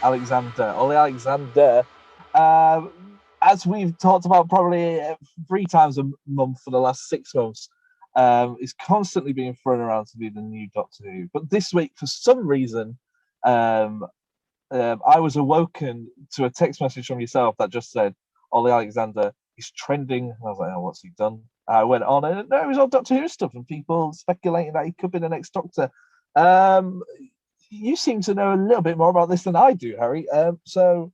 Olly Alexander. As we've talked about probably 3 times a month for the last 6 months, is constantly being thrown around to be the new Doctor Who. But this week, for some reason, um, I was awoken to a text message from yourself that just said, Olly Alexander is trending. And I was like, oh, what's he done? I went on, and no, it was all Doctor Who stuff and people speculating that he could be the next Doctor. You seem to know a little bit more about this than I do, Harry. So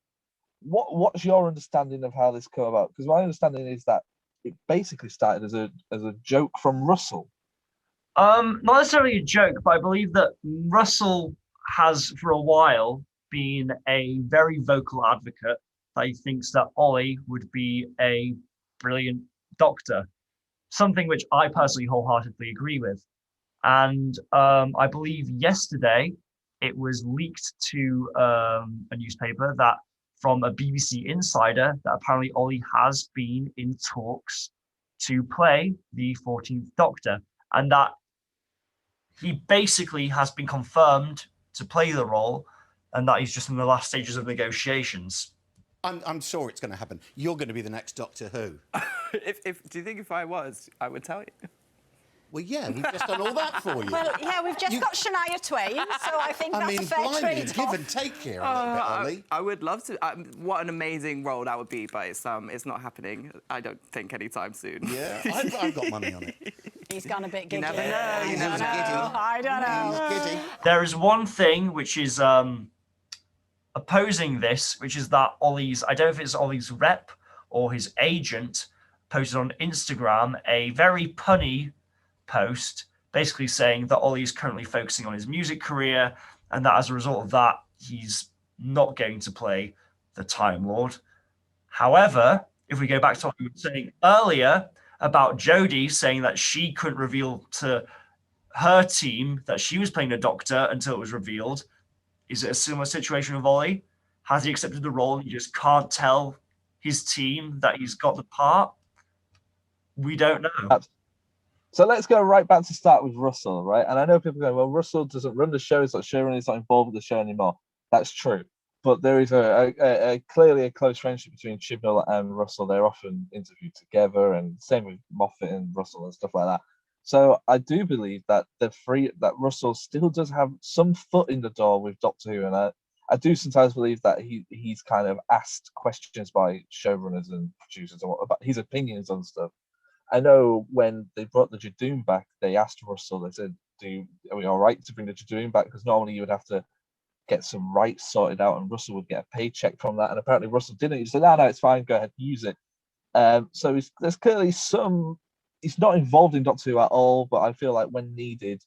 what's your understanding of how this came about? Because my understanding is that it basically started as a joke from Russell. Not necessarily a joke, but I believe that Russell has for a while been a very vocal advocate that he thinks that Ollie would be a brilliant Doctor, something which I personally wholeheartedly agree with. And I believe yesterday it was leaked to a newspaper that from a BBC insider that apparently Ollie has been in talks to play the 14th Doctor, and that he basically has been confirmed to play the role, and that he's just in the last stages of negotiations. I'm sure it's going to happen. You're going to be the next Doctor Who. Do you think if I was, I would tell you? Well, yeah, we've just done all that for you. Well, yeah, we've just got Shania Twain, so I think that's a fair trade-off. Give and take here a little bit, Ollie. I would love to. What an amazing role that would be, but it's not happening. I don't think anytime soon. Yeah, I've got money on it. He's gone a bit giddy. You never know. You never know. I don't know. He's giddy. There is one thing which is opposing this, which is that Ollie's, I don't know if it's Ollie's rep or his agent, posted on Instagram a very punny post basically saying that Ollie is currently focusing on his music career and that as a result of that, he's not going to play the Time Lord. However, if we go back to what we were saying earlier about Jodie saying that she couldn't reveal to her team that she was playing a Doctor until it was revealed, is it a similar situation with Ollie? Has he accepted the role and he just can't tell his team that he's got the part? We don't know. So let's go right back to start with Russell, right? And I know people go, well, Russell doesn't run the show, he's not showrunner, he's not involved with the show anymore. That's true. But there is a clearly a close friendship between Chibnall and Russell. They're often interviewed together, and same with Moffat and Russell and stuff like that. So I do believe that that Russell still does have some foot in the door with Doctor Who, and I do sometimes believe that he's kind of asked questions by showrunners and producers about his opinions on stuff. I know when they brought the Jadoon back, they asked Russell, they said, are we all right to bring the Jadoon back? Because normally you would have to get some rights sorted out and Russell would get a paycheck from that. And apparently Russell didn't. He said, no, it's fine, go ahead, use it. So there's clearly he's not involved in Doctor Who at all, but I feel like when needed,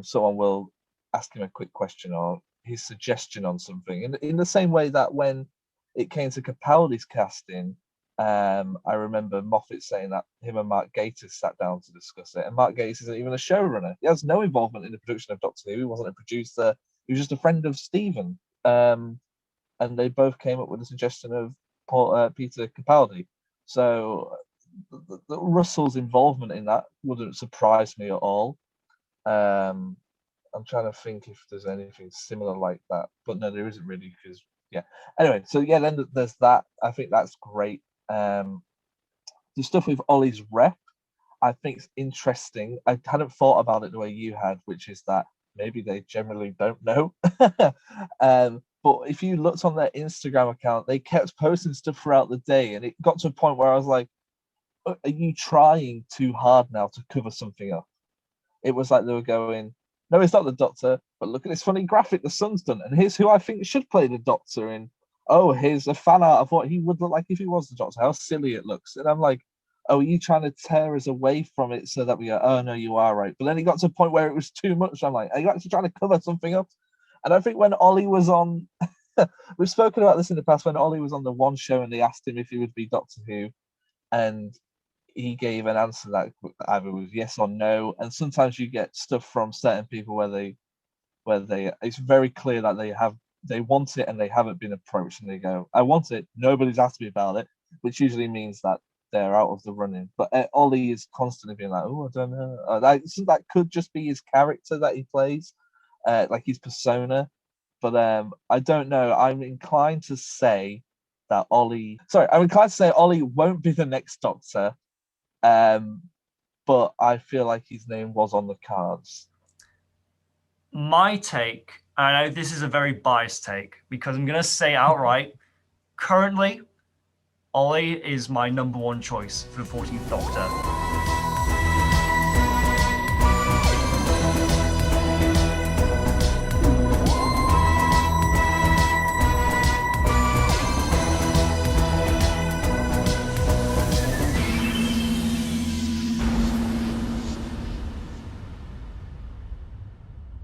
someone will ask him a quick question or his suggestion on something. In the same way that when it came to Capaldi's casting, I remember Moffat saying that him and Mark Gatiss sat down to discuss it, and Mark Gatiss isn't even a showrunner. He has no involvement in the production of Doctor Who. He wasn't a producer. He was just a friend of Stephen. And they both came up with a suggestion of Peter Capaldi. So the Russell's involvement in that wouldn't surprise me at all. I'm trying to think if there's anything similar like that, but no, there isn't really, because yeah. Anyway, so yeah, then there's that. I think that's great. The stuff with Ollie's rep, I think it's interesting. I hadn't thought about it the way you had, which is that maybe they generally don't know. But if you looked on their Instagram account, they kept posting stuff throughout the day, and it got to a point where I was like, are you trying too hard now to cover something up? It was like they were going, no, it's not the Doctor, but look at this funny graphic the Sun's done, and here's who I think should play the Doctor, and oh, here's a fan art of what he would look like if he was the Doctor, how silly it looks. And I'm like, oh, are you trying to tear us away from it so that we go, oh, no, you are right. But then it got to a point where it was too much. I'm like, are you actually trying to cover something up? And I think when Ollie was on, we've spoken about this in the past, when Ollie was on the One Show and they asked him if he would be Doctor Who, and he gave an answer that either was yes or no. And sometimes you get stuff from certain people where they it's very clear that they want it and they haven't been approached, and they go, I want it, nobody's asked me about it, which usually means that they're out of the running. But Ollie is constantly being like, oh, I don't know. That could just be his character that he plays, like his persona. But I don't know. I'm inclined to say that Ollie. Sorry, I'm inclined to say Ollie won't be the next Doctor. But I feel like his name was on the cards. My take, and I know this is a very biased take, because I'm going to say outright, currently, Ollie is my #1 choice for the 14th Doctor.